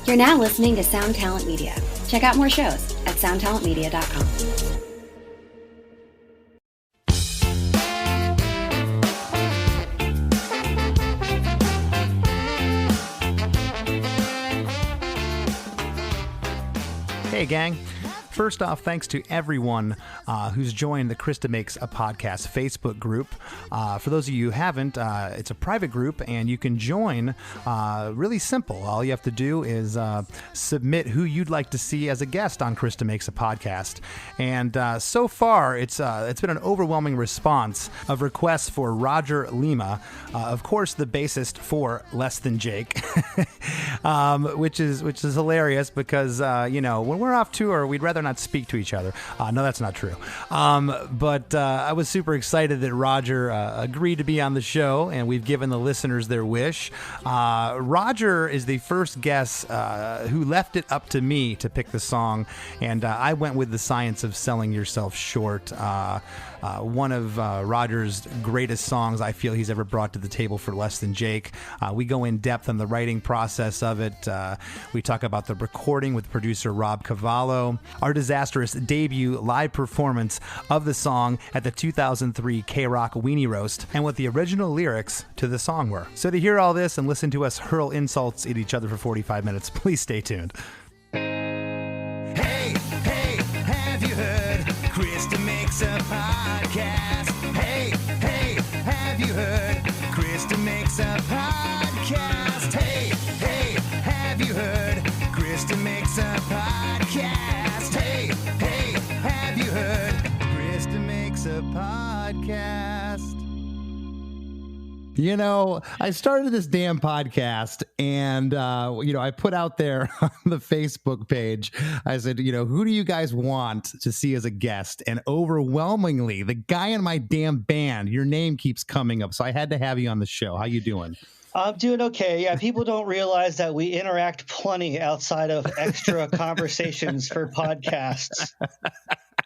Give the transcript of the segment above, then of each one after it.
You're now listening to Sound Talent Media. Check out more shows at soundtalentmedia.com. Hey, gang. First off, thanks to everyone who's joined the DeMakes a podcast Facebook group. For those of you who haven't, it's a private group, and you can join really simple. All you have to do is submit who you'd like to see as a guest on DeMakes a podcast. And so far, it's been an overwhelming response of requests for Roger Lima, of course, the bassist for Less Than Jake, which is hilarious because when we're off tour, we'd rather not speak to each other. No, that's not true. But I was super excited that Roger agreed to be on the show, and we've given the listeners their wish. Roger is the first guest who left it up to me to pick the song, and I went with The Science of Selling Yourself Short. One of Roger's greatest songs I feel he's ever brought to the table for Less Than Jake. We go in depth on the writing process of it. We talk about the recording with producer Rob Cavallo, our disastrous debut live performance of the song at the 2003 K-Rock Weenie Roast, and what the original lyrics to the song were. So to hear all this and listen to us hurl insults at each other for 45 minutes, please stay tuned. Hey, have you heard? DeMakes a podcast. Hey, have you heard? DeMakes a podcast. Hey, have you heard? DeMakes a podcast. Hey, have you heard? DeMakes a podcast. I started this damn podcast, and, I put out there on the Facebook page, I said, who do you guys want to see as a guest? And overwhelmingly, the guy in my damn band, your name keeps coming up. So I had to have you on the show. How you doing? I'm doing okay. Yeah, people don't realize that we interact plenty outside of extra conversations for podcasts.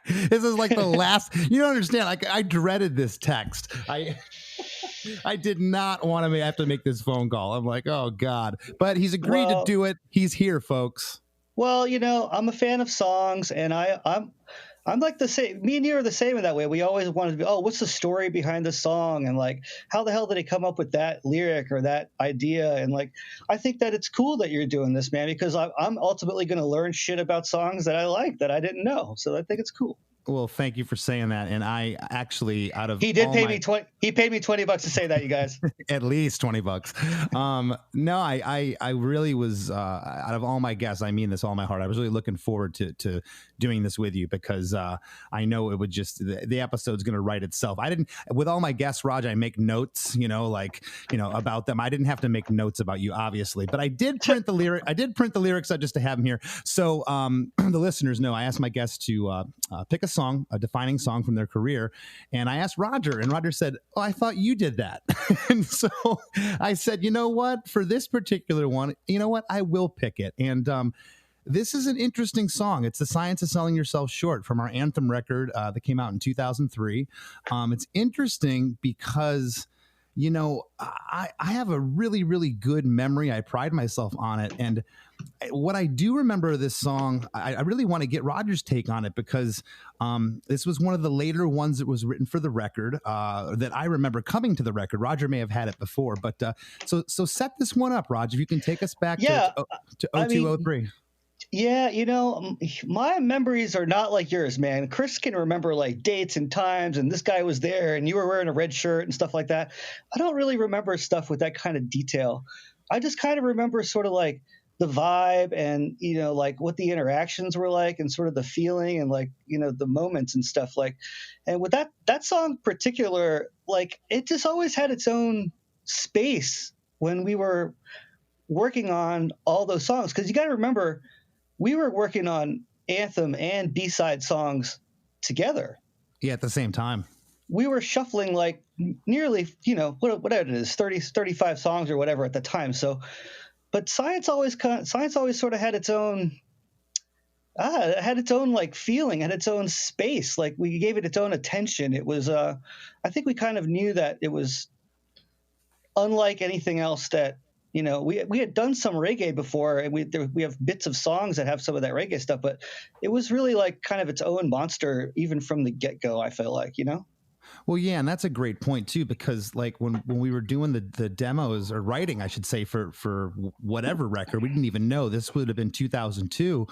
This is like the last, you don't understand. Like, I dreaded this text. I did not want to have to make this phone call. I'm like, oh God, but he's agreed to do it. He's here, folks. Well, I'm a fan of songs, and I'm like the same. Me and you are the same in that way. We always wanted to be, what's the story behind the song? And like, how the hell did he come up with that lyric or that idea? And like, I think that it's cool that you're doing this, man, because I'm ultimately going to learn shit about songs that I like that I didn't know. So I think it's cool. Well, thank you for saying that. And I actually, he paid me $20 to say that, you guys. At least $20. No, I really was, out of all my guests, I mean this all my heart, I was really looking forward to doing this with you, because I know it would just, the episode's going to write itself. With all my guests, Raj, I make notes, about them. I didn't have to make notes about you, obviously, but I did print the lyrics just to have them here. So the listeners know I asked my guests to pick a defining song from their career. And I asked Roger, and Roger said, "Oh, I thought you did that." And so I said, you know what, for this particular one, I will pick it. And this is an interesting song. It's The Science of Selling Yourself Short from our anthem record that came out in 2003. It's interesting because I have a really, really good memory. I pride myself on it. And what I do remember of this song, I really want to get Roger's take on it, because this was one of the later ones that was written for the record that I remember coming to the record. Roger may have had it before, but so set this one up, Roger, if you can take us back to 0203. Yeah, my memories are not like yours, man. Chris can remember like dates and times, and this guy was there, and you were wearing a red shirt and stuff like that. I don't really remember stuff with that kind of detail. I just kind of remember sort of like the vibe and, like what the interactions were like, and sort of the feeling and like, the moments and stuff like. And with that song in particular, like it just always had its own space when we were working on all those songs. Because you got to remember, we were working on anthem and B-side songs together. Yeah, at the same time. We were shuffling like nearly, whatever it is, 30, 35 songs or whatever at the time. So, but Science always sort of had its own, like feeling, had its own space. Like we gave it its own attention. It was, I think we kind of knew that it was unlike anything else that we had done some reggae before, and we have bits of songs that have some of that reggae stuff, but it was really like kind of its own monster even from the get-go, I feel like. Well, yeah, and that's a great point too, because like when we were doing the demos, or writing, I should say, for whatever record, we didn't even know this would have been 2002,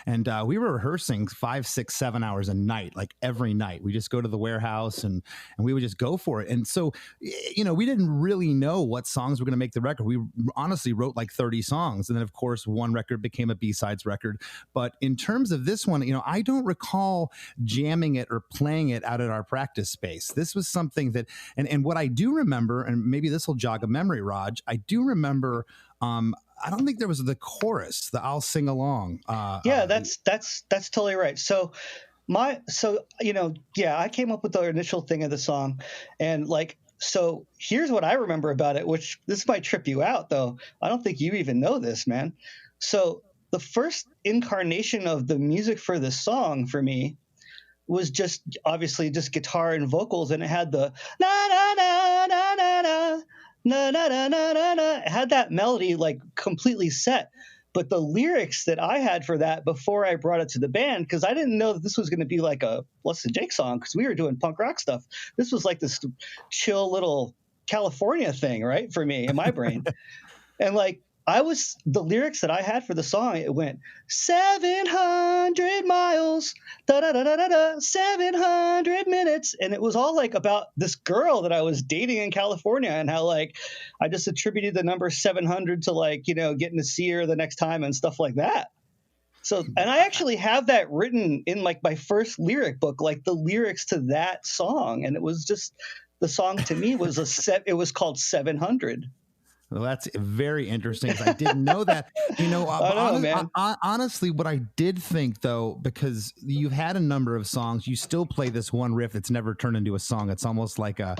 and we were rehearsing 5, 6, 7 hours a night, like every night. We just go to the warehouse and we would just go for it. And so, we didn't really know what songs were going to make the record. We honestly wrote like 30 songs, and then of course one record became a B-sides record. But in terms of this one, I don't recall jamming it or playing it out at our practice space. This was something that, and what I do remember, and maybe this will jog a memory, Raj, I do remember, I don't think there was the chorus, the I'll sing along. That's totally right. So I came up with the initial thing of the song, and so here's what I remember about it, which this might trip you out though. I don't think you even know this, man. So the first incarnation of the music for this song for me was just obviously just guitar and vocals, and it had the na na na na na na na na na na na na. It had that melody like completely set. But the lyrics that I had for that before I brought it to the band, because I didn't know that this was going to be like a Less Than Jake song, because we were doing punk rock stuff. This was like this chill little California thing, right, for me in my brain. And the lyrics that I had for the song, it went 700 miles, da da da da da da, 700 minutes, and it was all like about this girl that I was dating in California, and how I just attributed the number 700 to getting to see her the next time and stuff like that. So, and I actually have that written in my first lyric book, the lyrics to that song, and it was just the song to me was it was called 700. Well, that's very interesting, because I didn't know that. Honestly, what I did think, though, because you've had a number of songs, you still play this one riff that's never turned into a song. It's almost like a,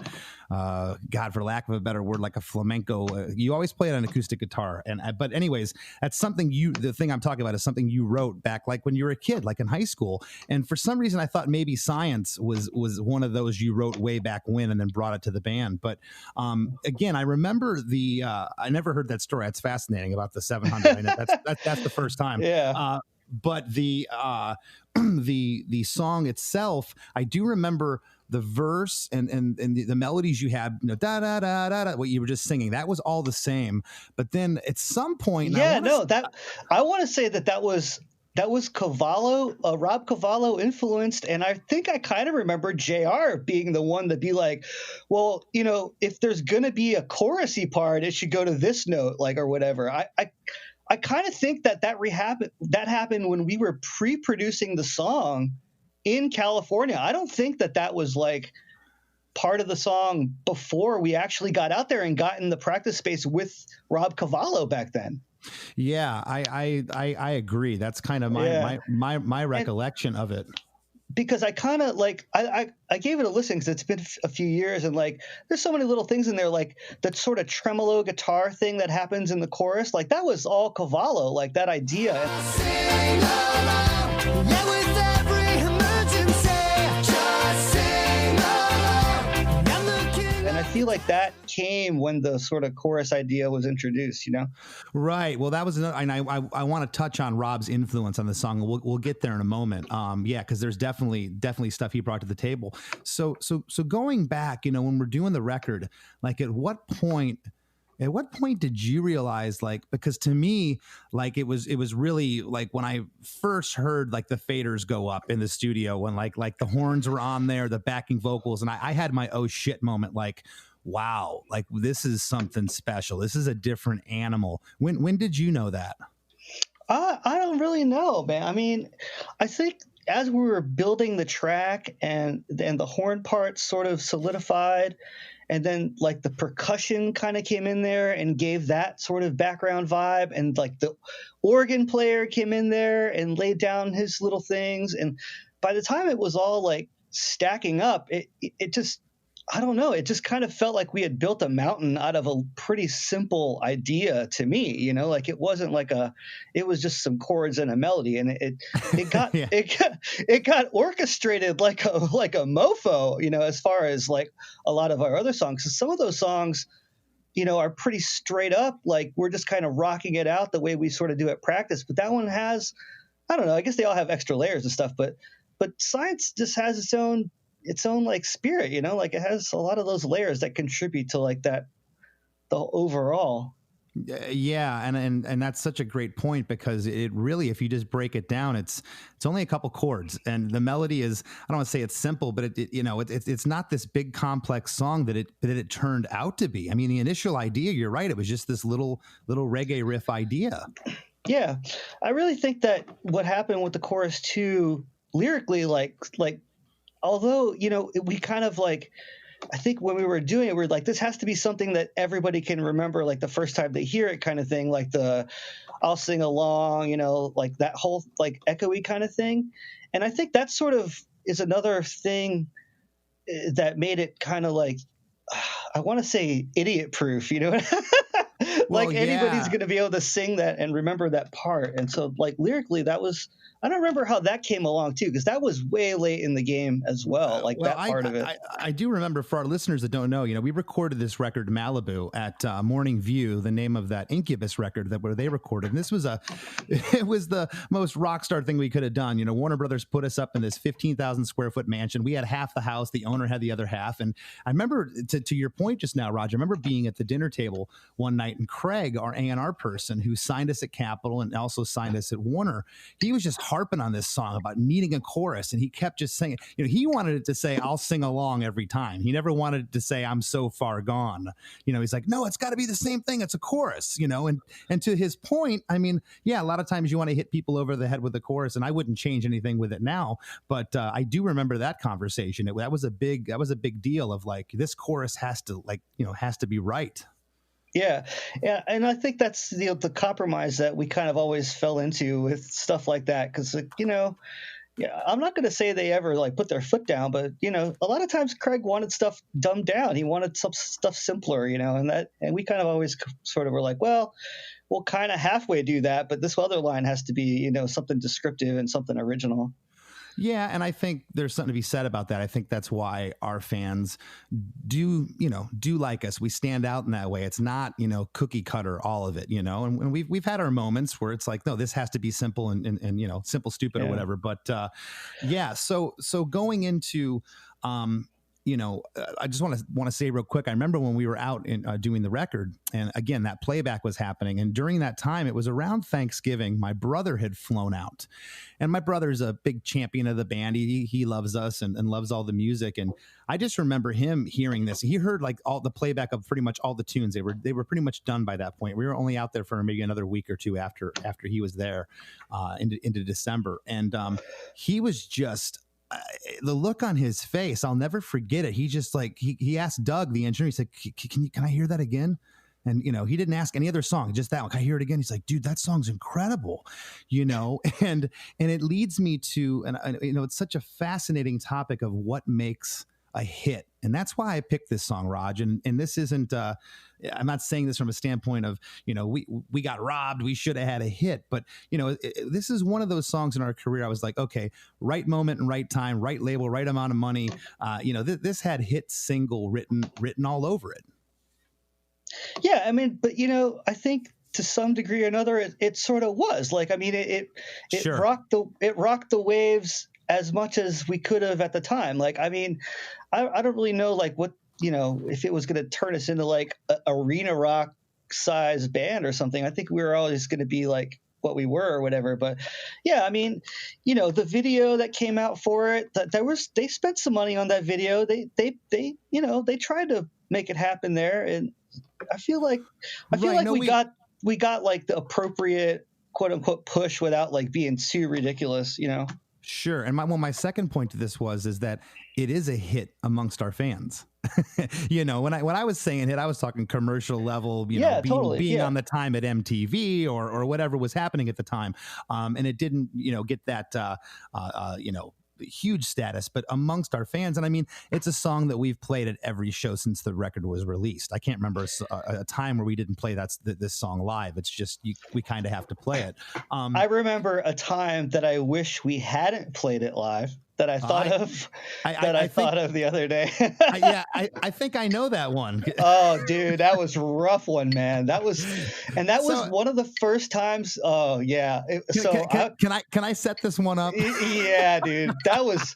God, for lack of a better word, like a flamenco. You always play it on acoustic guitar. But anyways, that's something the thing I'm talking about is something you wrote back when you were a kid, like in high school. And for some reason, I thought maybe Science was one of those you wrote way back when and then brought it to the band. But again, I remember I never heard that story. That's fascinating about the 700. I know that's the first time. Yeah. But the song itself, I do remember the verse and the melodies you had, da da da da da, what you were just singing. That was all the same. But then at some point, I want to say that was Cavallo, Rob Cavallo influenced, and I think I kind of remember JR being the one to be like, well, if there's gonna be a chorusy part, it should go to this note, or whatever. I kind of think that happened when we were pre-producing the song in California. I don't think that was part of the song before we actually got out there and got in the practice space with Rob Cavallo back then. Yeah, I agree. That's kind of my recollection of it. Because I kind of I gave it a listen, because it's been a few years, and there's so many little things in there, that sort of tremolo guitar thing that happens in the chorus, that was all Cavallo, that idea. Sing along, yeah, with every emergency, just sing along. And I feel like that came when the sort of chorus idea was introduced, Right. Well, that was another, and I want to touch on Rob's influence on the song. We'll get there in a moment. Because there's definitely stuff he brought to the table. So going back, when we're doing the record, at what point did you realize, because to me, it was really when I first heard the faders go up in the studio, when the horns were on there, the backing vocals, and I had my oh shit moment, wow, this is something special. This is a different animal. When did you know that? I don't really know, man. I mean, I think as we were building the track and the horn parts sort of solidified, and then the percussion kind of came in there and gave that sort of background vibe, and the organ player came in there and laid down his little things, and by the time it was all stacking up, it just, I don't know, it just kind of felt like we had built a mountain out of a pretty simple idea to me, it wasn't it was just some chords and a melody, and it got it got orchestrated like a mofo, as far as a lot of our other songs. So some of those songs, are pretty straight up. Like we're just kind of rocking it out the way we sort of do at practice. But that one has, I don't know, I guess they all have extra layers and stuff, but Science just has its own like spirit, like it has a lot of those layers that contribute to like the overall. Yeah, and that's such a great point, because it really, if you just break it down, it's only a couple chords, and the melody is, I don't want to say it's simple, but it's not this big complex song that it turned out to be. I mean, the initial idea, you're right, it was just this little reggae riff idea. Yeah, I really think that what happened with the chorus too, lyrically, like although we kind of like, I think when we were doing it, we were like, this has to be something that everybody can remember, like the first time they hear it kind of thing, like I'll sing along, like that whole like echoey kind of thing. And I think that sort of is another thing that made it kind of like, I want to say idiot proof, like anybody's going to be able to sing that and remember that part. And so like lyrically, I don't remember how that came along too, because that was way late in the game as well. Like that part of it. I do remember, for our listeners that don't know, we recorded this record Malibu at Morning View, the name of that Incubus record where they recorded. And this was it was the most rock star thing we could have done. Warner Brothers put us up in this 15,000 square foot mansion. We had half the house. The owner had the other half. And I remember, to your point just now, Roger, I remember being at the dinner table one night, and Craig, our A&R person who signed us at Capitol and also signed us at Warner, he was just harping on this song about needing a chorus, and he kept just saying, he wanted it to say, I'll sing along every time. He never wanted it to say, I'm so far gone. He's like, no, it's got to be the same thing. It's a chorus, and to his point, I mean, yeah, a lot of times you want to hit people over the head with the chorus, and I wouldn't change anything with it now, but I do remember that conversation. That was a big deal of like, this chorus has to be right. Yeah, and I think that's the compromise that we kind of always fell into with stuff like that, because I'm not going to say they ever like put their foot down, but a lot of times Craig wanted stuff dumbed down. He wanted some stuff simpler, and we kind of always sort of were like, well, we'll kind of halfway do that, but this other line has to be something descriptive and something original. Yeah, and I think there's something to be said about that. I think that's why our fans do like us. We stand out in that way. It's not, cookie cutter, all of it, and we've had our moments where it's like, no, this has to be simple and simple, stupid, or whatever. But so going into I just want to say real quick, I remember when we were out in doing the record, and again, that playback was happening. And during that time, it was around Thanksgiving, my brother had flown out, and my brother's a big champion of the band. He loves us and loves all the music. And I just remember him hearing this. He heard like all the playback of pretty much all the tunes. They were pretty much done by that point. We were only out there for maybe another week or two after he was there into December. And he was just, the look on his face, I'll never forget it. He just like, he asked Doug, the engineer, he's like, can I hear that again? And, he didn't ask any other song, just that one. Can I hear it again? He's like, dude, that song's incredible, and it leads me to, and it's such a fascinating topic of what makes a hit. And that's why I picked this song, Raj. And this isn't, I'm not saying this from a standpoint of, we got robbed, we should have had a hit. But, this is one of those songs in our career. I was like, okay, right moment and right time, right label, right amount of money. This had hit single written all over it. Yeah, I mean, but I think to some degree or another, it sort of was like, I mean, it sure. rocked the waves as much as we could have at the time. Like, I mean, I don't really know like what, if it was going to turn us into like a arena rock size band or something. I think we were always going to be like what we were or whatever. But yeah, I mean, the video that came out for it, they spent some money on that video. They tried to make it happen there. And I feel like we got like the appropriate quote unquote push without like being too ridiculous, Sure. And my second point to this is that it is a hit amongst our fans. When I was saying hit, I was talking commercial level, being on the time at MTV or whatever was happening at the time. And it didn't, get that, huge status, but amongst our fans. And I mean, it's a song that we've played at every show since the record was released. I can't remember a time where we didn't play this song live. It's just, we kind of have to play it. I remember a time that I wish we hadn't played it live. that I thought of thought of the other day. I think I know that one. Oh, dude, that was a rough one, man. That was one of the first times. Oh, yeah. Can I set this one up? Yeah, dude. That was.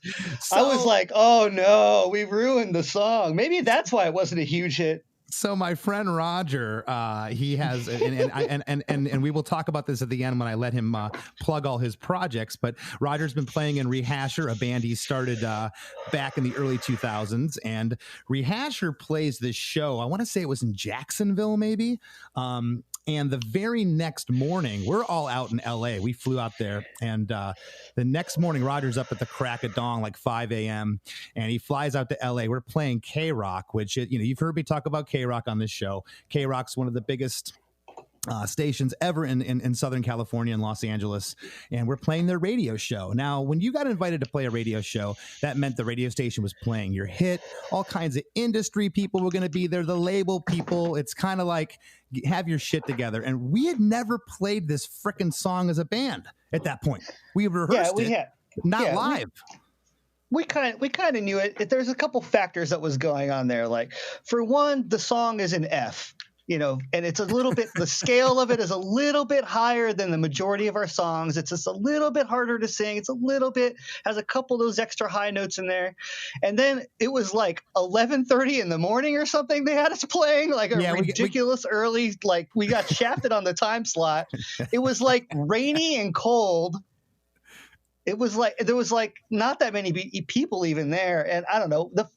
I was like, oh no, we ruined the song. Maybe that's why it wasn't a huge hit. So my friend Roger, he has, and we will talk about this at the end when I let him plug all his projects. But Roger's been playing in Rehasher, a band he started back in the early 2000s. And Rehasher plays this show. I want to say it was in Jacksonville, maybe. And the very next morning, we're all out in L.A. We flew out there, and the next morning, Roger's up at the crack of dawn, like 5 a.m., and he flies out to L.A. We're playing K-Rock, which, you've heard me talk about K-Rock on this show. K-Rock's one of the biggest stations ever in Southern California and Los Angeles, and we're playing their radio show. Now, when you got invited to play a radio show, that meant the radio station was playing your hit. All kinds of industry people were going to be there, the label people. It's kind of like, have your shit together. And we had never played this frickin' song as a band at that point. We rehearsed not live. We kind of knew it. There's a couple factors that was going on there. Like, for one, the song is in F. And it's a little bit, the scale of it is a little bit higher than the majority of our songs. It's just a little bit harder to sing. It's a little bit, has a couple of those extra high notes in there. And then it was like 11:30 in the morning or something. They had us playing like a ridiculous early, like we got shafted on the time slot. It was like rainy and cold. It was like there was like not that many people even there, and I don't know. That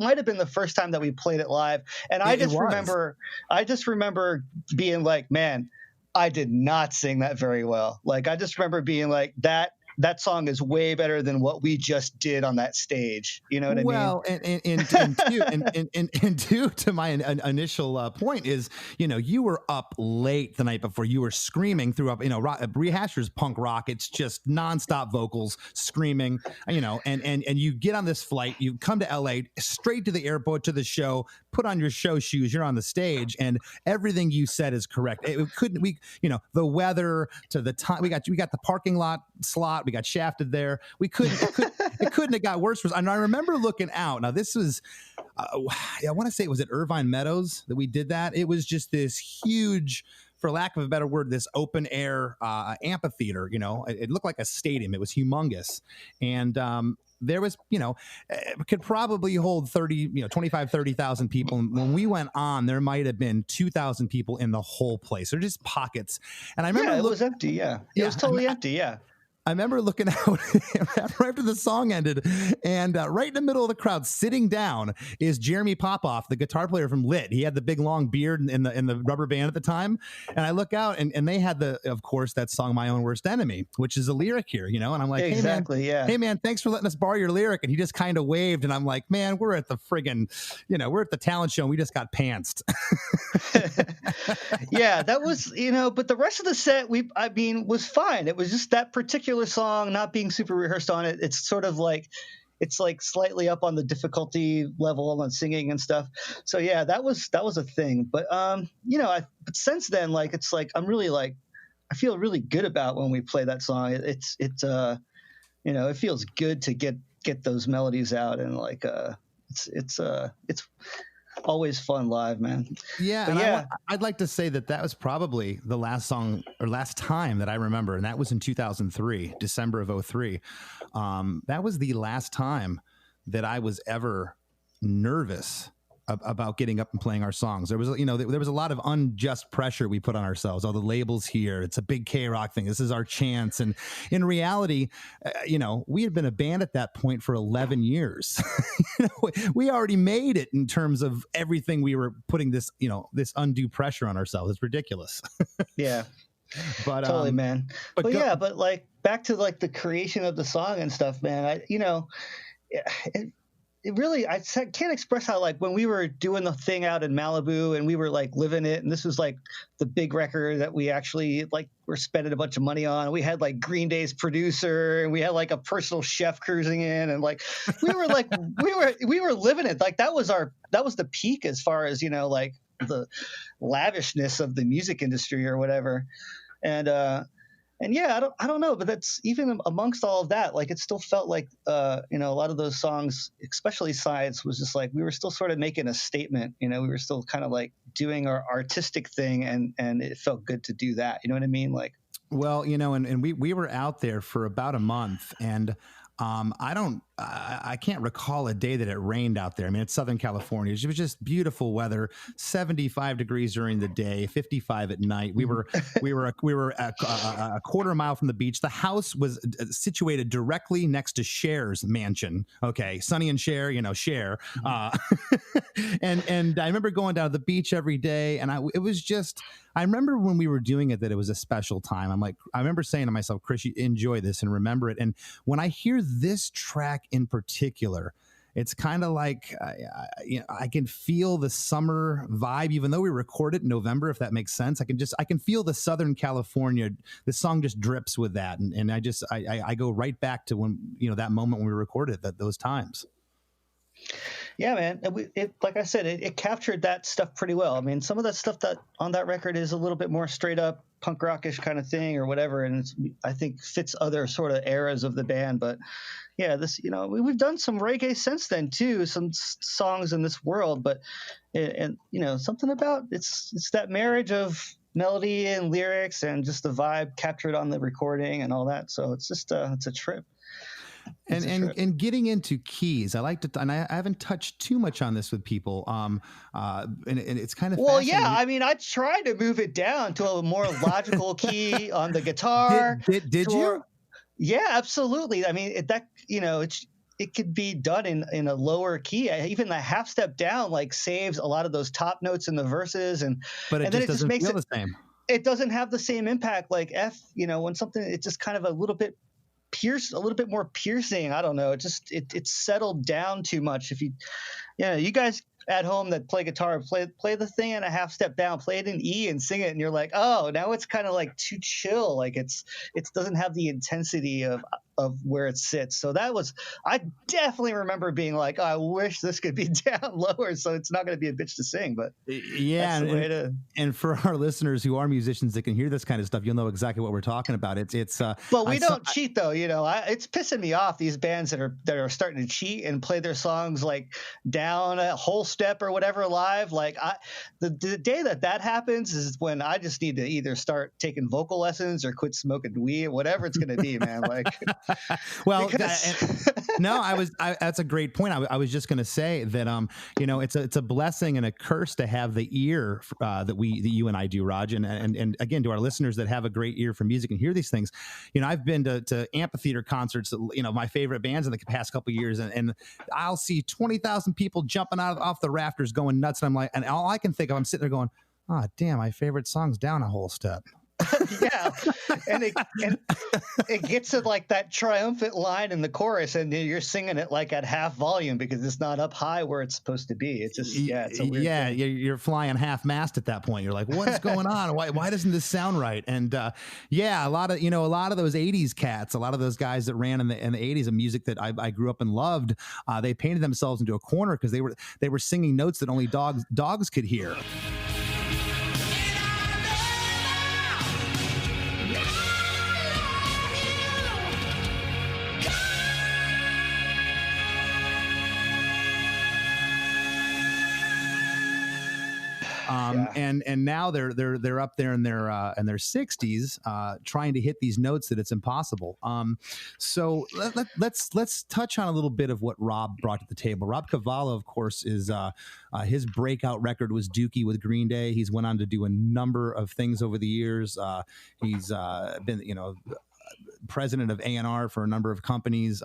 might have been the first time that we played it live, and I just remember being like, man, I did not sing that very well. Like I just remember being like that song is way better than what we just did on that stage. You know what I mean? Well, and two to my initial point is, you were up late the night before. You were screaming throughout, Rehasher's punk rock. It's just nonstop vocals, screaming, and you get on this flight, you come to LA, straight to the airport, to the show, put on your show shoes, you're on the stage, and everything you said is correct. The weather to the time, we got the parking lot slot. We got shafted there. It couldn't have got worse. And I remember looking out. Now this was, I want to say, was it Irvine Meadows that we did that? It was just this huge, for lack of a better word, this open air amphitheater. It looked like a stadium. It was humongous. And there was, could probably hold 25, 30,000 people. And when we went on, there might have been 2,000 people in the whole place. They're just pockets. And I remember it was empty. Yeah. It was totally empty. Yeah. I remember looking out right after the song ended, and right in the middle of the crowd, sitting down, is Jeremy Popoff, the guitar player from Lit. He had the big long beard in the rubber band at the time, and I look out, and they had of course, that song "My Own Worst Enemy," which is a lyric here, and I'm like, hey man, thanks for letting us borrow your lyric, and he just kind of waved, and I'm like, man, we're at the friggin', we're at the talent show, and we just got pantsed. Yeah, that was, but the rest of the set, was fine. It was just that particular song not being super rehearsed on it. It's sort of like, it's like slightly up on the difficulty level on singing and stuff. So yeah, that was a thing. But but since then, like, it's like I'm really like, I feel really good about when we play that song. It feels good to get those melodies out, and like it's always fun live, man. Yeah, and yeah. I'd like to say that was probably the last song or last time that I remember, and that was in 2003, December of 2003. That was the last time that I was ever nervous about getting up and playing our songs. There was, there was a lot of unjust pressure we put on ourselves. All the labels here, it's a big K-Rock thing. This is our chance. And in reality, we had been a band at that point for 11 years. We already made it in terms of everything. We were putting this, this undue pressure on ourselves. It's ridiculous. Yeah. But totally, man. But like back to like the creation of the song and stuff, man. It really, I can't express how, like, when we were doing the thing out in Malibu and we were like living it, and this was like the big record that we actually like were spending a bunch of money on. We had like Green Day's producer, and we had like a personal chef cruising in, and like we were like we were living it. Like that was the peak as far as like the lavishness of the music industry or whatever. And yeah, I don't know, but that's even amongst all of that, like it still felt like a lot of those songs, especially Science, was just like we were still sort of making a statement. We were still kind of like doing our artistic thing, and it felt good to do that. You know what I mean? Like, well, and we were out there for about a month, and I can't recall a day that it rained out there. I mean, it's Southern California. It was just beautiful weather, 75 degrees during the day, 55 at night. We were a quarter mile from the beach. The house was situated directly next to Cher's mansion. Okay. Sonny and Cher, Cher. And I remember going down to the beach every day, and I remember when we were doing it that it was a special time. I remember saying to myself, Chris, you enjoy this and remember it. And when I hear this track in particular, it's kind of like I can feel the summer vibe, even though we record it in November, if that makes sense. I can feel the Southern California. The song just drips with that, and I go right back to when that moment when we recorded it, those times. Yeah, man. Like I said, it captured that stuff pretty well. I mean, some of that stuff that on that record is a little bit more straight up punk rockish kind of thing or whatever, and I think fits other sort of eras of the band. But yeah, this we've done some reggae since then too, some songs in this world. But and something about it's that marriage of melody and lyrics and just the vibe captured on the recording and all that. So it's just it's a trip. And getting into keys, I like to, and I haven't touched too much on this with people. And it's kind of yeah. I mean, I tried to move it down to a more logical key on the guitar. Did you? Yeah, absolutely. I mean, it could be done in a lower key. Even the half step down saves a lot of those top notes in the verses, but it just doesn't feel the same. It doesn't have the same impact like F. When something it's just kind of a little bit more piercing. I don't know. It's settled down too much. If you guys at home that play guitar, play the thing in a half step down, play it in E and sing it, and you're like, oh, now it's kind of like too chill. Like it doesn't have the intensity of where it sits. So I definitely remember being like, oh, I wish this could be down lower, so it's not going to be a bitch to sing. But yeah, and for our listeners who are musicians that can hear this kind of stuff, you'll know exactly what we're talking about. It's but we don't cheat though. It's pissing me off, these bands that are starting to cheat and play their songs like down a whole step or whatever live. Like the day that happens is when I just need to either start taking vocal lessons or quit smoking weed, whatever it's going to be, man. Like. Well, that's a great point. I was just going to say that, it's a blessing and a curse to have the ear that you and I do, Raj. And again, to our listeners that have a great ear for music and hear these things, I've been to amphitheater concerts, my favorite bands in the past couple of years, and I'll see 20,000 people jumping off the rafters going nuts. And I'm like, and all I can think of, I'm sitting there going, oh, damn, my favorite song's down a whole step. Yeah, and it gets to like that triumphant line in the chorus, and you're singing it like at half volume because it's not up high where it's supposed to be. It's just it's a weird thing. You're flying half mast at that point. You're like, what's going on? Why doesn't this sound right? And a lot of those '80s cats, a lot of those guys that ran in the '80s of music that I grew up and loved, they painted themselves into a corner because they were singing notes that only dogs could hear. And now they're up there in their 60s, trying to hit these notes that it's impossible. So let's touch on a little bit of what Rob brought to the table. Rob Cavallo, of course, is his breakout record was Dookie with Green Day. He's went on to do a number of things over the years. He's been president of A&R for a number of companies.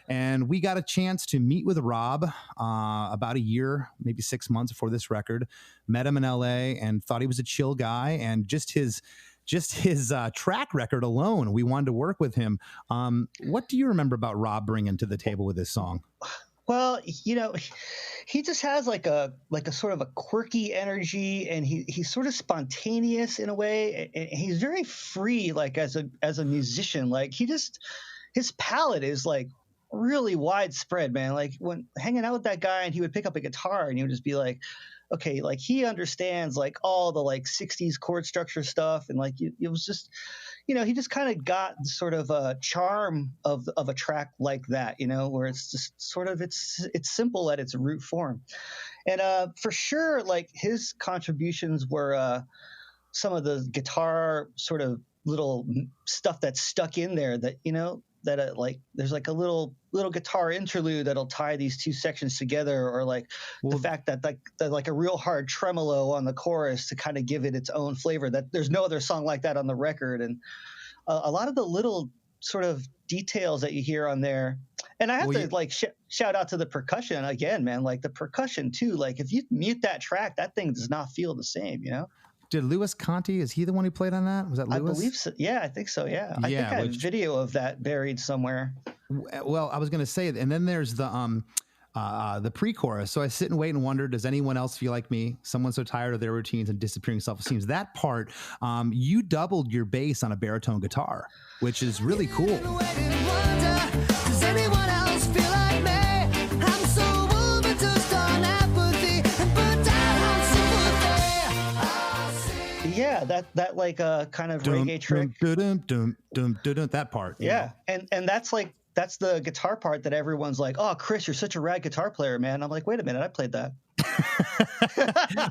And we got a chance to meet with Rob about a year, maybe 6 months before this record. Met him in LA and thought he was a chill guy. And just his track record alone, we wanted to work with him. What do you remember about Rob bringing to the table with this song? Well, he just has like a sort of a quirky energy, and he's sort of spontaneous in a way, and he's very free, like as a musician. Like his palette is like really widespread, man. Like when hanging out with that guy, and he would pick up a guitar and he would just be like, okay, like he understands like all the like 60s chord structure stuff, and like it was just, he just kind of got sort of a charm of a track like that, where it's just sort of it's simple at its root form. And for sure, like his contributions were some of the guitar sort of little stuff that's stuck in there that that like there's like a little guitar interlude that'll tie these two sections together, or like the fact that like a real hard tremolo on the chorus to kind of give it its own flavor, that there's no other song like that on the record. And a lot of the little sort of details that you hear on there. And I have to shout out to the percussion again, man. Like the percussion too, like if you mute that track, that thing does not feel the same, Did Louis Conti, is he the one who played on that? Was that Louis? I believe so. Yeah, I think so. Yeah. I think I have video of that buried somewhere. Well, I was going to say, and then there's the pre-chorus. So I sit and wait and wonder, does anyone else feel like me? Someone so tired of their routines and disappearing self-esteem. That part, you doubled your bass on a baritone guitar, which is really cool. Yeah, that like kind of reggae trick. That part. Yeah, and that's the guitar part that everyone's like, "Oh, Chris, you're such a rad guitar player, man." I'm like, "Wait a minute, I played that."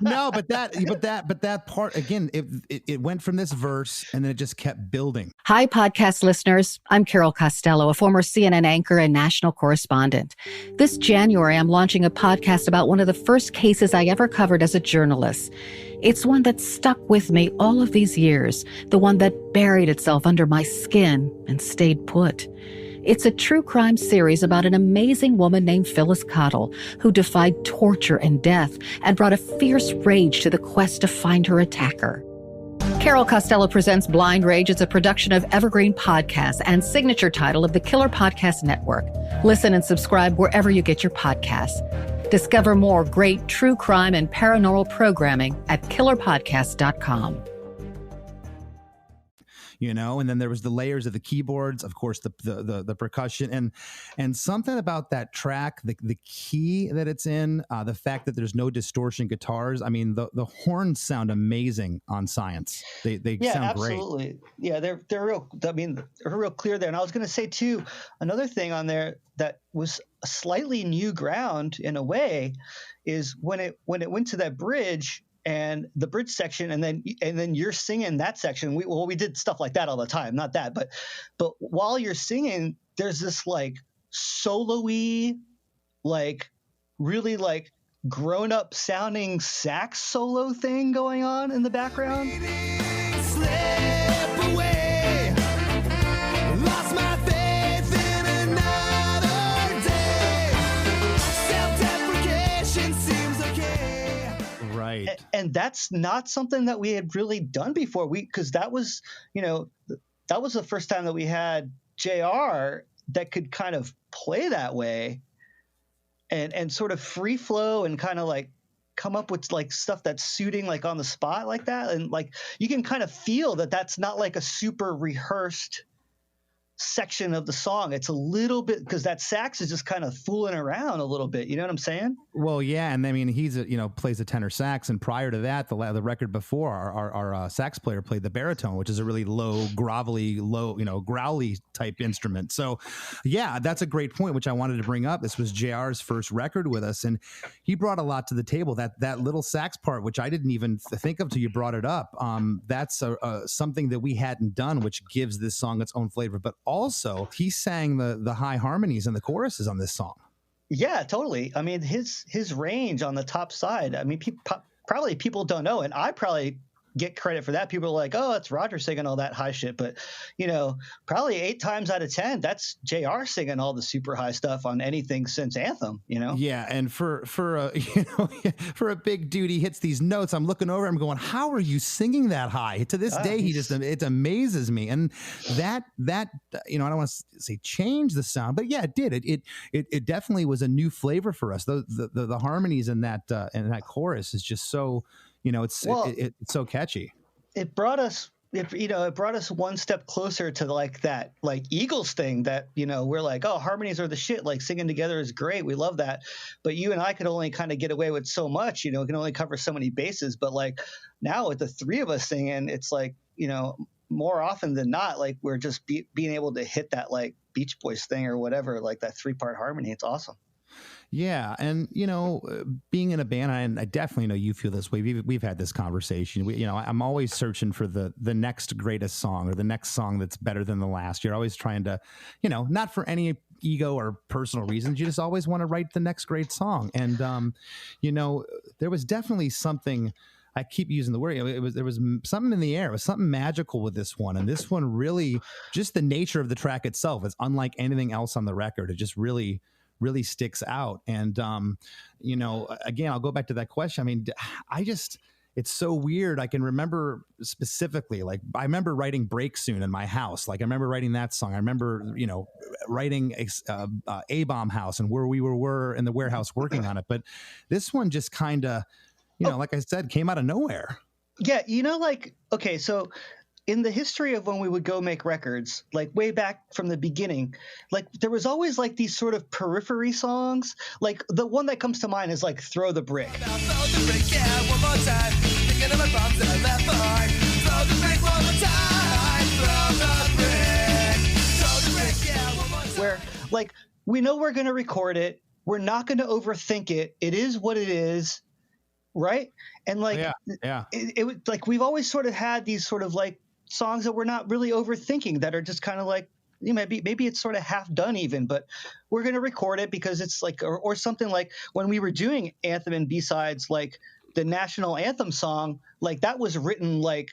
No, but that part again, it went from this verse and then it just kept building. Hi, podcast listeners. I'm Carol Costello, a former CNN anchor and national correspondent. This January, I'm launching a podcast about one of the first cases I ever covered as a journalist. It's one that stuck with me all of these years, the one that buried itself under my skin and stayed put. It's a true crime series about an amazing woman named Phyllis Cottle, who defied torture and death and brought a fierce rage to the quest to find her attacker. Carol Costello Presents Blind Rage is a production of Evergreen Podcasts and signature title of the Killer Podcast Network. Listen and subscribe wherever you get your podcasts. Discover more great true crime and paranormal programming at killerpodcast.com. And then there was the layers of the keyboards, of course, the percussion, and something about that track, the key that it's in, the fact that there's no distortion guitars. I mean, the horns sound amazing on Science. They sound absolutely great. Yeah, they're real. I mean, they're real clear there. And I was going to say too, another thing on there that was a slightly new ground in a way is when it went to that bridge. And the bridge section, and then you're singing that section. We did stuff like that all the time, not that, but while you're singing, there's this like solo-y, like really like grown up sounding sax solo thing going on in the background. Slip away, lost my faith in another day. Self-deprecation seems okay. Right. And that's not something that we had really done before. Because that was the first time that we had JR that could kind of play that way and sort of free flow and kind of like come up with like stuff that's suiting like on the spot like that. And like you can kind of feel that that's not like a super rehearsed section of the song. It's a little bit, because that sax is just kind of fooling around a little bit. You know what I'm saying? Well, yeah, and I mean he's plays a tenor sax, and prior to that, the record before, our sax player played the baritone, which is a really low, growly type instrument. So, yeah, that's a great point, which I wanted to bring up. This was JR's first record with us, and he brought a lot to the table. That little sax part, which I didn't even think of till you brought it up. That's something that we hadn't done, which gives this song its own flavor. But also, he sang the high harmonies and the choruses on this song. Yeah, totally. I mean, his range on the top side. I mean, probably people don't know, and I probably get credit for that. People are like, "Oh, it's Roger singing all that high shit," but probably 8 times out of 10, that's JR singing all the super high stuff on anything since Anthem. Yeah, and for a big dude, he hits these notes. I'm looking over, I'm going, "How are you singing that high?" To this day, it amazes me, and that I don't want to say change the sound, but yeah, it did. It definitely was a new flavor for us. The harmonies in that chorus is just so. It's so catchy. It brought us one step closer to like that, like Eagles thing that, we're like, oh, harmonies are the shit. Like singing together is great. We love that. But you and I could only kind of get away with so much, we can only cover so many bases. But like now with the three of us singing, it's like, more often than not, like we're just being able to hit that like Beach Boys thing or whatever, like that 3-part harmony. It's awesome. Yeah, and being in a band, and I definitely know you feel this way. We've had this conversation. I'm always searching for the next greatest song or the next song that's better than the last. You're always trying to, not for any ego or personal reasons. You just always want to write the next great song. And there was definitely something. I keep using the word. There was something in the air. It was something magical with this one, and this one really, just the nature of the track itself is unlike anything else on the record. It just really sticks out. And, again, I'll go back to that question. I mean, it's so weird. I can remember specifically, like, I remember writing Break Soon in my house. Like, I remember writing that song. I remember, writing A-Bomb House and where we were in the warehouse working on it. But this one just kind of, like I said, came out of nowhere. Yeah. Okay. So in the history of when we would go make records, like way back from the beginning, like there was always like these sort of periphery songs. Like the one that comes to mind is like Throw the Brick. Throw the brick, yeah, one more time. Thinking of my bombs that I left behind. Throw the brick one more time. Throw the brick, yeah, one more time. Where like we know we're going to record it. We're not going to overthink it. It is what it is. Right. And like, yeah. It like we've always sort of had these sort of like songs that we're not really overthinking, that are just kind of like, maybe it's sort of half done even, but we're going to record it because it's like, or something like when we were doing Anthem and B-sides, like the national anthem song, like that was written like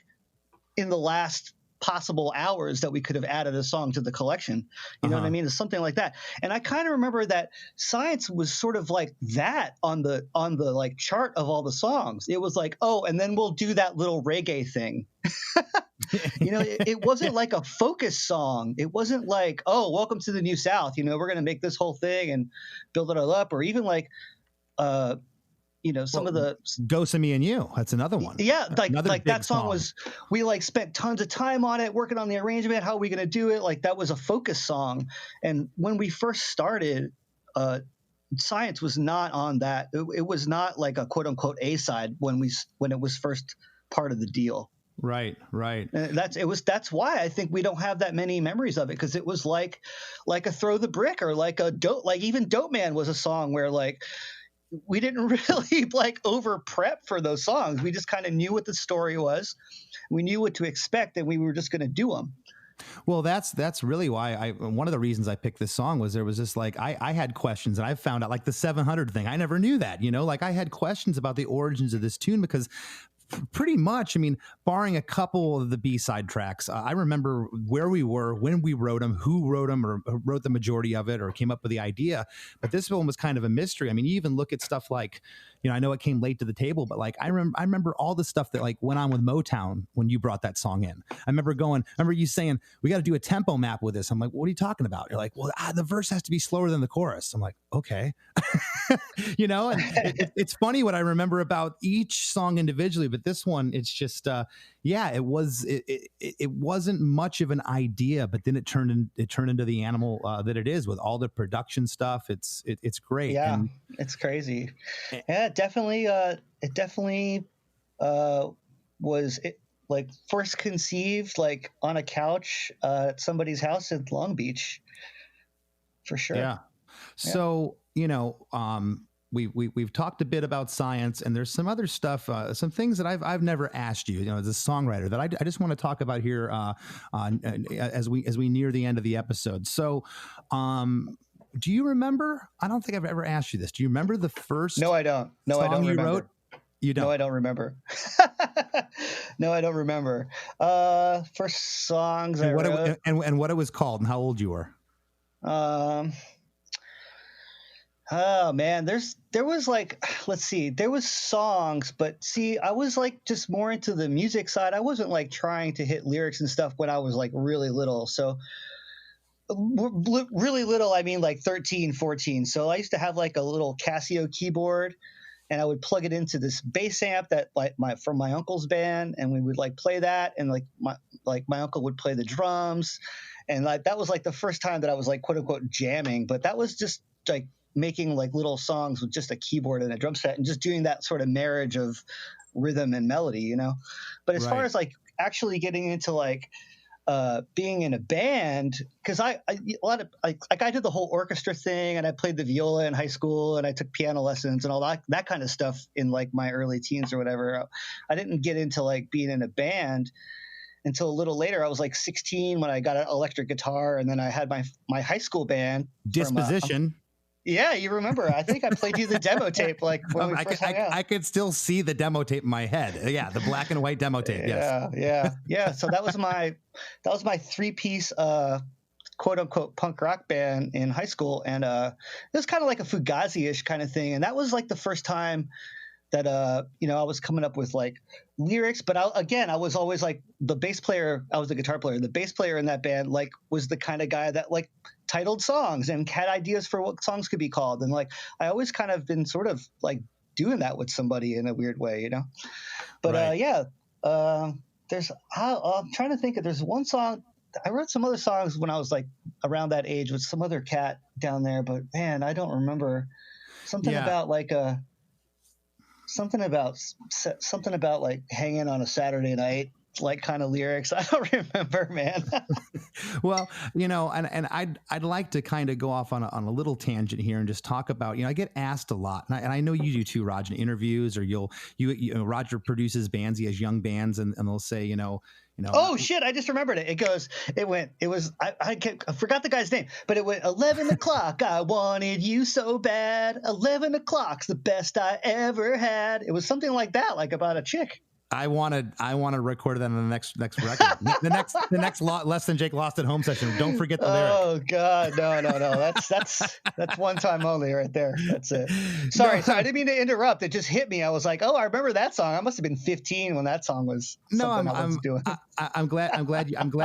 in the last possible hours that we could have added a song to the collection. You know what I mean? It's something like that. And I kind of remember that Science was sort of like that on the like chart of all the songs. It was like, oh, and then we'll do that little reggae thing. It wasn't like a focus song. It wasn't like, oh, welcome to the New South. We're going to make this whole thing and build it all up, or even like, some of the Ghosts of Me and You. That's another one. Yeah, like that song song was. We like spent tons of time on it, working on the arrangement. How are we going to do it? Like that was a focus song. And when we first started, Science was not on that. It was not like a quote unquote A side when it was first part of the deal. Right. And that's why I think we don't have that many memories of it, because it was like a Throw the Brick, or like even Dope Man was a song where like we didn't really like over prep for those songs. We just kind of knew what the story was. We knew what to expect, and we were just going to do them. Well, that's really why one of the reasons I picked this song was there was this, like, I had questions, and I found out like the 700 thing. I never knew that, like I had questions about the origins of this tune, because pretty much, I mean, barring a couple of the B-side tracks, I remember where we were when we wrote them, who wrote them, or wrote the majority of it, or came up with the idea. But this one was kind of a mystery. I mean, you even look at stuff like, I know it came late to the table, but like I remember all the stuff that like went on with Motown when you brought that song in. I remember you saying, we got to do a tempo map with this. I'm like, what are you talking about? You're like, well, the verse has to be slower than the chorus. I'm like, okay. And it's funny what I remember about each song individually, but this one, it's just, it wasn't much of an idea, but then it turned into the animal that it is, with all the production stuff. It's great. Yeah, and it's crazy. Yeah, it definitely was like first conceived like on a couch at somebody's house in Long Beach, for sure. Yeah. So, we've talked a bit about Science, and there's some other stuff, some things that I've never asked you, as a songwriter, that I just want to talk about here as we near the end of the episode. So, do you remember? I don't think I've ever asked you this. Do you remember the first? No, I don't. No, I don't you remember. Wrote? You don't. No, I don't remember. No, I don't remember. First songs I wrote. And what it was called, and how old you were. Oh man, there was like, let's see, there was songs, but see, I was like just more into the music side. I wasn't like trying to hit lyrics and stuff when I was like really little. So really little, I mean like 13, 14. So I used to have like a little Casio keyboard, and I would plug it into this bass amp that from my uncle's band, and we would like play that, and my uncle would play the drums, and like that was like the first time that I was like quote unquote jamming. But that was just like making like little songs with just a keyboard and a drum set, and just doing that sort of marriage of rhythm and melody, But as far as like actually getting into like being in a band, because I did the whole orchestra thing, and I played the viola in high school, and I took piano lessons and all that kind of stuff in like my early teens or whatever. I didn't get into like being in a band until a little later. I was like 16 when I got an electric guitar, and then I had my high school band. Disposition. Yeah, you remember. I think I played you the demo tape like when we first hung out. I could still see the demo tape in my head. Yeah, the black and white demo tape. Yes. Yeah. So that was my 3-piece quote unquote punk rock band in high school, and it was kind of like a Fugazi-ish kind of thing. And that was like the first time that I was coming up with like lyrics, but I was always like the bass player. I was the guitar player. The bass player in that band like was the kind of guy that like titled songs and had ideas for what songs could be called, and like I always kind of been sort of like doing that with somebody in a weird way, But right. There's I'm trying to think. There's one song. I wrote some other songs when I was like around that age with some other cat down there, but man, I don't remember. Something about like something about like hanging on a Saturday night, like kind of lyrics. I don't remember, man. Well, and I'd like to kind of go off on a little tangent here and just talk about, I get asked a lot, and I know you do too, Roger, in interviews, or Roger produces bands, he has young bands, and they'll say, oh shit, I just remembered it. I forgot the guy's name, but it went 11 o'clock. I wanted you so bad. 11 o'clock's the best I ever had. It was something like that, like about a chick. I want to record that on the next record. the next Less Than Jake Lost at Home session. Don't forget the lyric. Oh God, no. That's one time only right there. That's it. Sorry, I didn't mean to interrupt. It just hit me. I was like, oh, I remember that song. I must have been 15 when that song was. I'm glad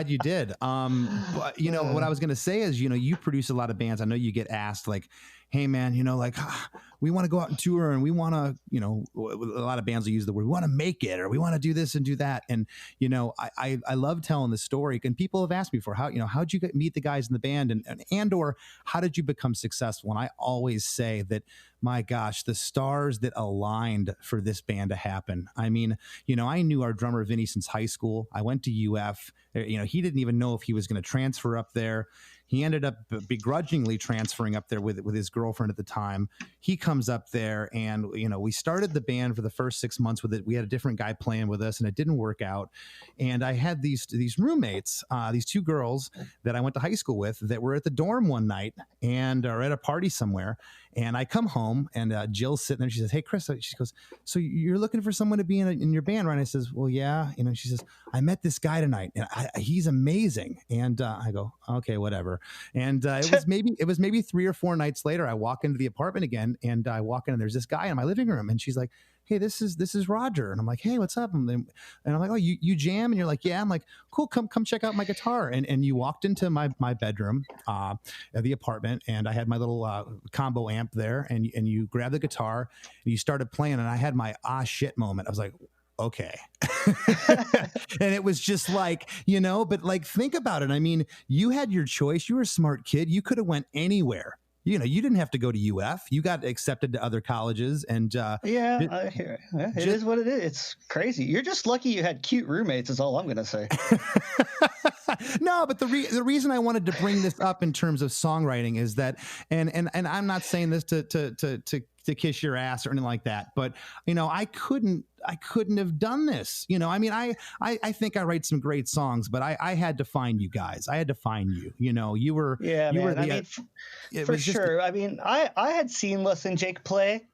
you did. But what I was going to say is, you produce a lot of bands. I know you get asked like, hey man, we want to go out and tour, and we want to, a lot of bands will use the word, we want to make it, or we want to do this and do that. And, I love telling the story, and people have asked me before, how'd you meet the guys in the band, and or how did you become successful? And I always say that, my gosh, the stars that aligned for this band to happen. I mean, I knew our drummer Vinny since high school. I went to UF. He didn't even know if he was going to transfer up there. He ended up begrudgingly transferring up there with his girlfriend at the time. He comes up there, and we started the band for the first 6 months with it. We had a different guy playing with us, and it didn't work out. And I had these roommates, these two girls that I went to high school with, that were at the dorm one night and are at a party somewhere. And I come home, and Jill's sitting there. She says, "Hey, Chris," she goes, "So you're looking for someone to be in your band, right?" And I says, "Well, yeah." She says, "I met this guy tonight, and he's amazing." And I go, "Okay, whatever." And it was maybe 3 or 4 nights later, I walk into the apartment again, and I walk in, and there's this guy in my living room, and she's like, "Hey, this is Roger." And I'm like, "Hey, what's up?" And I'm like, "Oh, you jam?" And you're like, "Yeah." I'm like, "Cool, come check out my guitar." And you walked into my bedroom, the apartment, and I had my little combo amp there, and you grabbed the guitar and you started playing, and I had my shit moment. I was like, okay. And it was just like, but like, think about it. I mean, you had your choice. You were a smart kid. You could have went anywhere. You didn't have to go to UF. You got accepted to other colleges, and it is what it is. It's crazy. You're just lucky you had cute roommates, is all I'm going to say. No, but the reason I wanted to bring this up in terms of songwriting is that, and I'm not saying this to kiss your ass or anything like that, but I couldn't have done this. I mean, I think I write some great songs, but I had to find you guys. I had to find you. You were for sure. I mean, I had seen Less Than Jake play.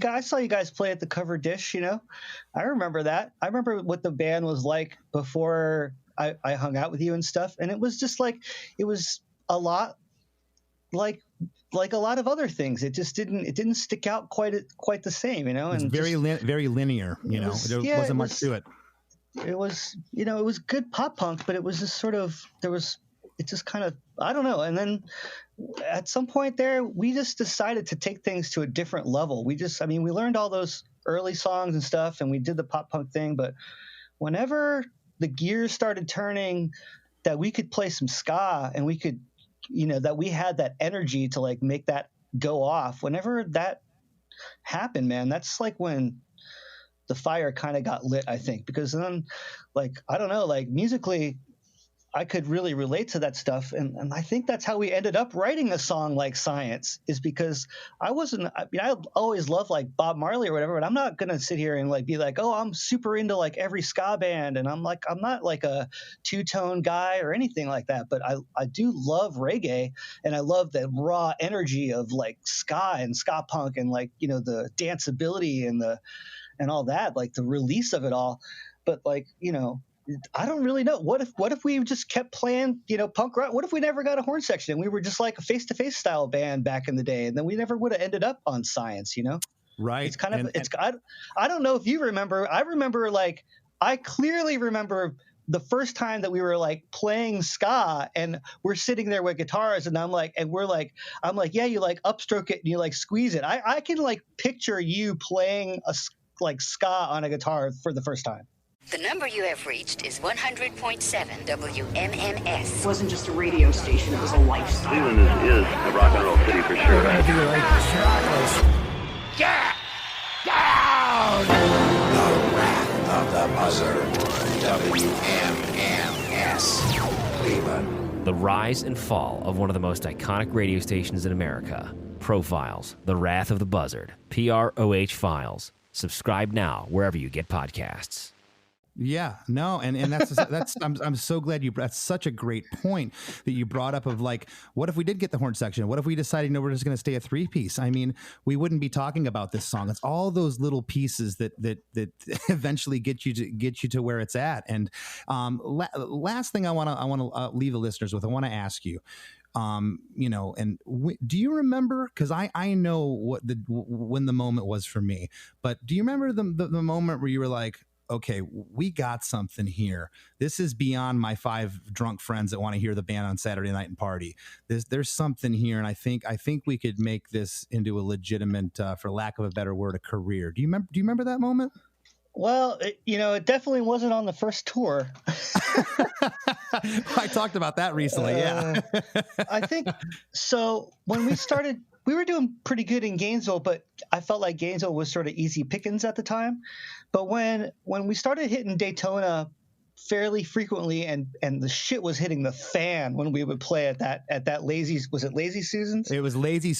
I saw you guys play at the Cover Dish. I remember that. I remember what the band was like before I hung out with you and stuff, and it was just like, it was a lot like a lot of other things. It just didn't stick out quite the same, It's very linear, there wasn't much to it. It was, it was good pop punk, but it was just sort of, it just kind of, I don't know. And then at some point there, we just decided to take things to a different level. We learned all those early songs and stuff, and we did the pop punk thing, but whenever the gears started turning, that we could play some ska, and we could, that we had that energy to like make that go off. Whenever that happened, man, that's like when the fire kind of got lit, I think, because then, like, I don't know, like musically, I could really relate to that stuff. And I think that's how we ended up writing a song like Science, is because I always loved like Bob Marley or whatever, but I'm not going to sit here and like be like, oh, I'm super into like every ska band. And I'm not like a two-tone guy or anything like that. But I do love reggae, and I love the raw energy of like ska and ska punk, and like, you know, the danceability and all that, like the release of it all. But like, you know, I don't really know. What if we just kept playing, you know, punk rock? What if we never got a horn section and we were just like a face-to-face style band back in the day, and then we never would have ended up on Science, you know? Right. It's kind of I don't know if you remember. I remember, like, I clearly remember the first time that we were like playing ska, and we're sitting there with guitars, and I'm like, yeah, you like upstroke it and you like squeeze it. I can like picture you playing like ska on a guitar for the first time. The number you have reached is 100.7 WMMS. It wasn't just a radio station, it was a lifestyle. Cleveland is a rock and roll city for sure. Get down! The Wrath of the Buzzard. WMMS. Cleveland. The rise and fall of one of the most iconic radio stations in America. Profiles, The Wrath of the Buzzard. PROH Files. Subscribe now wherever you get podcasts. Yeah, no, and that's I'm so glad that's such a great point that you brought up of like, what if we did get the horn section? What if we decided, no, we're just going to stay a 3-piece? I mean, we wouldn't be talking about this song. It's all those little pieces that eventually get you to where it's at. And last thing I want to leave the listeners with, I want to ask you, you know, and do you remember? Because I know when the moment was for me, but do you remember the moment where you were like, okay, we got something here. This is beyond my 5 drunk friends that want to hear the band on Saturday night and party. There's something here, and I think we could make this into a legitimate, for lack of a better word, a career. Do you remember that moment? Well, it definitely wasn't on the first tour. I talked about that recently. Yeah, I think so. When we started, we were doing pretty good in Gainesville, but I felt like Gainesville was sort of easy pickings at the time. But when we started hitting Daytona fairly frequently, and the shit was hitting the fan when we would play at that Lazy, was it Lazy Susans? It was Lazy,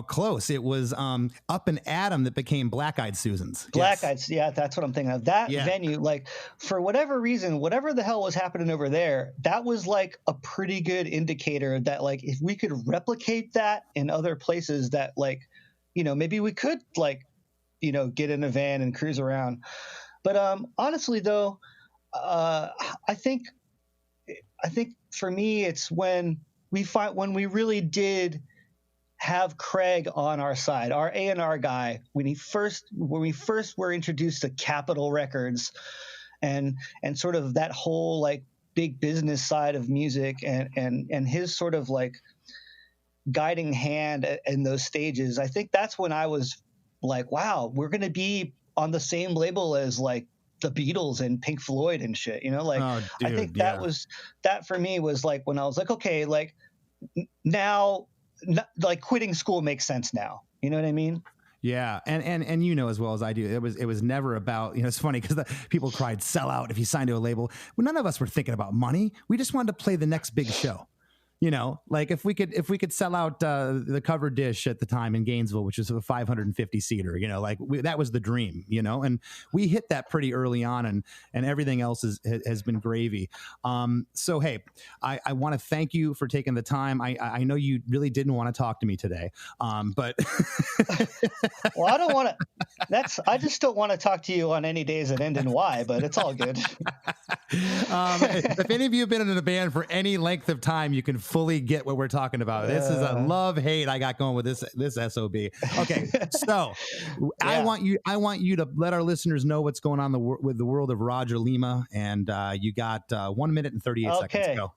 close. It was Up and Adam that became Black Eyed Susans. Black Eyed, yeah, that's what I'm thinking of. That venue, like, for whatever reason, whatever the hell was happening over there, that was like a pretty good indicator that, like, if we could replicate that in other places, that, like, you know, maybe we could, like, you know, get in a van and cruise around. But honestly, though, I think for me, it's when we really did have Craig on our side, our A&R guy, when we first were introduced to Capitol Records, and sort of that whole like big business side of music, and his sort of like guiding hand in those stages. I think that's when I was like, wow, we're going to be on the same label as like the Beatles and Pink Floyd and shit, you know, like, I think that for me was like when I was like, okay, like now, like quitting school makes sense now. You know what I mean? Yeah, and you know as well as I do, it was never about, you know, it's funny because people cried sell out if you signed to a label. Well, none of us were thinking about money. We just wanted to play the next big show. You know, like if we could sell out the Cover Dish at the time in Gainesville, which is a 550 seater, you know, like that was the dream, you know, and we hit that pretty early on, and everything else has been gravy. So, hey, I want to thank you for taking the time. I know you really didn't want to talk to me today, but well, I don't want to. I just don't want to talk to you on any days that end in Y, but it's all good. If any of you have been in a band for any length of time, you can fully get what we're talking about. This is a love-hate I got going with this SOB. Okay, so yeah. I want you to let our listeners know what's going on with the world of Roger Lima, and you got 1 minute and 38 seconds. Go.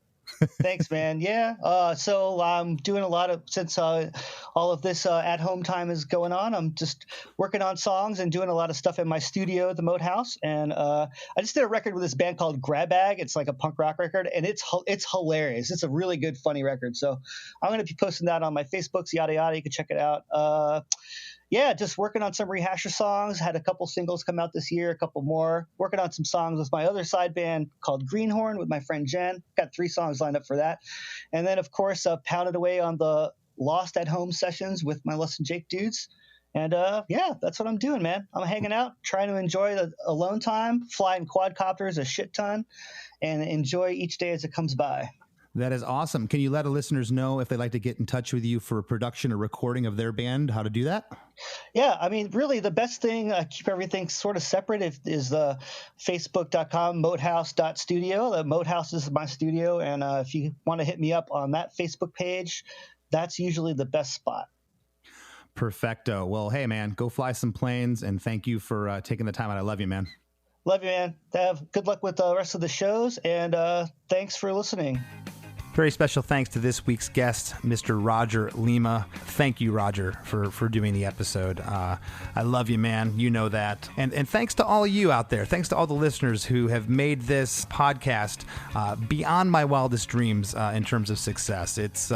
Thanks, man. Yeah. So I'm doing a lot of, since all of this at home time is going on, I'm just working on songs and doing a lot of stuff in my studio at the Moat House. And I just did a record with this band called Grab Bag. It's like a punk rock record, and it's hilarious. It's a really good, funny record. So I'm going to be posting that on my Facebooks, yada, yada. You can check it out. yeah, just working on some rehasher songs. Had a couple singles come out this year, a couple more. Working on some songs with my other side band called Greenhorn with my friend Jen. Got 3 songs lined up for that. And then, of course, pounded away on the Lost at Home sessions with my Less Than Jake dudes. And yeah, that's what I'm doing, man. I'm hanging out, trying to enjoy the alone time, flying quadcopters a shit ton, and enjoy each day as it comes by. That is awesome. Can you let our listeners know if they'd like to get in touch with you for a production or recording of their band, how to do that? Yeah, I mean, really, the best thing, keep everything sort of separate, is the facebook.com moathouse.studio. The Moathouse is my studio, and if you want to hit me up on that Facebook page, that's usually the best spot. Perfecto. Well, hey, man, go fly some planes, and thank you for taking the time out. I love you, man. Love you, man. Good luck with the rest of the shows, and thanks for listening. Very special thanks to this week's guest, Mr. Roger Lima. Thank you, Roger, for doing the episode. I love you, man. You know that. And thanks to all of you out there. Thanks to all the listeners who have made this podcast beyond my wildest dreams in terms of success. It's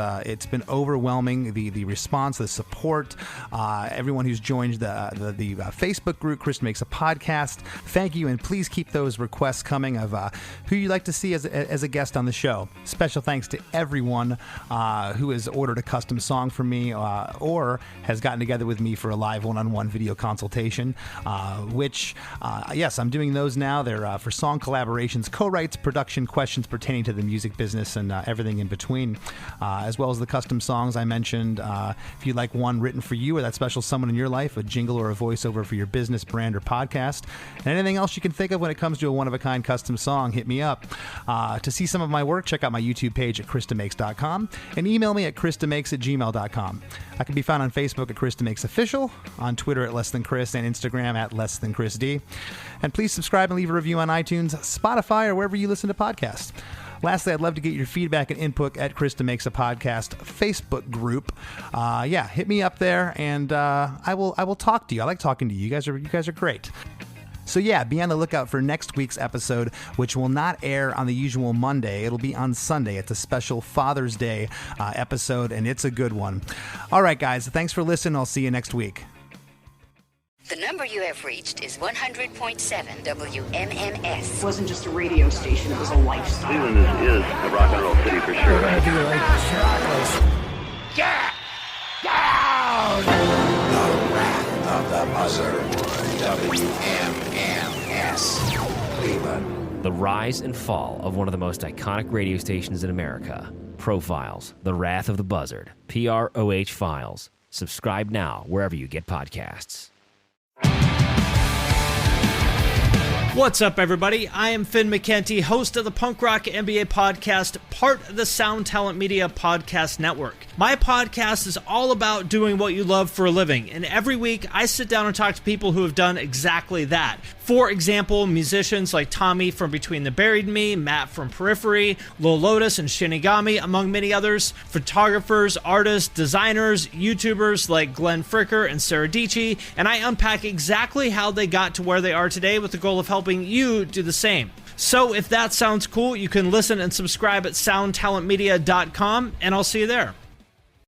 been overwhelming, the response, the support, everyone who's joined the Facebook group, Chris Makes a Podcast. Thank you, and please keep those requests coming of who you'd like to see as a guest on the show. Special thanks to everyone who has ordered a custom song from me or has gotten together with me for a live one-on-one video consultation, which, yes, I'm doing those now. They're for song collaborations, co-writes, production questions pertaining to the music business and everything in between, as well as the custom songs I mentioned. If you'd like one written for you or that special someone in your life, a jingle or a voiceover for your business, brand, or podcast, and anything else you can think of when it comes to a one-of-a-kind custom song, hit me up. To see some of my work, check out my YouTube page at ChrisDeMakes.com and email me at ChrisDeMakes@gmail.com. I can be found on Facebook at Chris DeMakes Official, on Twitter at Less Than Chris, and Instagram at Less Than Chris D. And please subscribe and leave a review on iTunes, Spotify, or wherever you listen to podcasts. Lastly, I'd love to get your feedback and input at Chris DeMakes a Podcast Facebook group. Yeah, hit me up there, and I will talk to you. I like talking to you. You guys are great. So yeah, be on the lookout for next week's episode, which will not air on the usual Monday. It'll be on Sunday. It's a special Father's Day episode, and it's a good one. All right, guys, thanks for listening. I'll see you next week. The number you have reached is 100.7 WMMS. It wasn't just a radio station, it was a lifestyle. Cleveland is a rock and roll city for sure. Yeah! Down! The Wrath of the Buzzard. WMMS. Cleveland. The rise and fall of one of the most iconic radio stations in America. Profiles, The Wrath of the Buzzard. PROH Files. Subscribe now wherever you get podcasts. What's up, everybody? I am Finn McKenty, host of the Punk Rock NBA podcast, part of the Sound Talent Media Podcast Network. My podcast is all about doing what you love for a living, and every week I sit down and talk to people who have done exactly that. For example, musicians like Tommy from Between the Buried and Me, Matt from Periphery, Lil Lotus and Shinigami, among many others, photographers, artists, designers, YouTubers like Glenn Fricker and Sarah Dici, and I unpack exactly how they got to where they are today with the goal of helping you do the same. So if that sounds cool, you can listen and subscribe at soundtalentmedia.com, and I'll see you there.